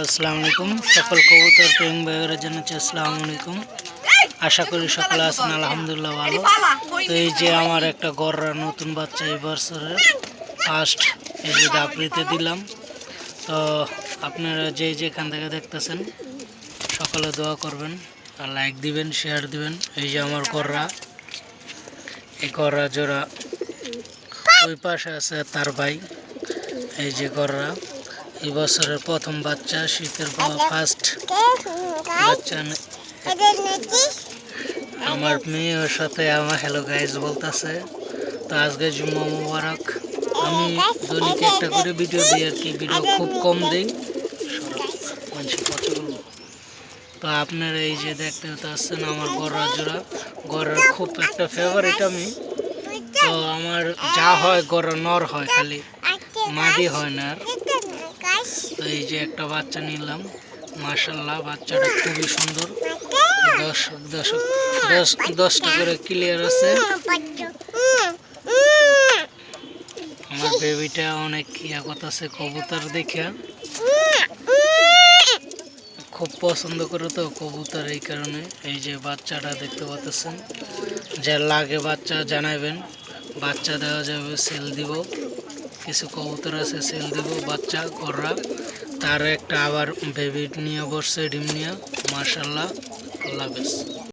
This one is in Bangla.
আসসালামু আলাইকুম। সকল কবুতর প্রেম ভাইয়েরা জানাচ্ছি আসসালামু আলাইকুম। আশা করি সকলে আছেন আলহামদুলিল্লাহ ভালো। তো এই যে আমার একটা গররা নতুন বাচ্চা এই বছরের ফার্স্ট এই যে দাপড়িতে দিলাম। তো আপনারা যে যেখান থেকে দেখতেছেন সকলে দোয়া করবেন আর লাইক দিবেন, শেয়ার দিবেন। এই যে আমার গররা, এই গররা জোড়া ওই পাশে আছে তার ভাই। এই যে গররা এই বছরের প্রথম বাচ্চা, শীতের ফার্স্ট বাচ্চা। আমার মেয়ের সাথে আমার হ্যালো গাইজ বলতেছে। তো আজকে জুম্মা মুবারক। আমি দৈনিক একটা করে ভিডিও দিই আর কি, ভিডিও খুব কম দিই, তো আপনারা এই যে দেখতে পাচ্ছেন আমার গররা জোড়া, গররা খুব একটা ফেভারিট আমি। তো আমার যা হয় গররা নর হয়, খালি মাদি হয় না। আর তো এই যে একটা বাচ্চা নিলাম, মাশাআল্লাহ বাচ্চাটা খুবই সুন্দর। 10টা করে ক্লিয়ার আছে। আমার বেবিটা অনেক ইয়া করতেছে কবুতর দেখে, খুব পছন্দ করে তো কবুতর, এই কারণে। এই যে বাচ্চাটা দেখতে পাচ্ছেন, যে লাগে বাচ্চা জানাবেন, বাচ্চা দেওয়া যাবে, সেল দিব। কিছু কবুতর আছে সেল দিব বাচ্চা গররা। তার একটা আবার বেবি নিয়ে বসছে, ডিম নিয়ে। মাশাআল্লাহ, আল্লাহ হাফেজ।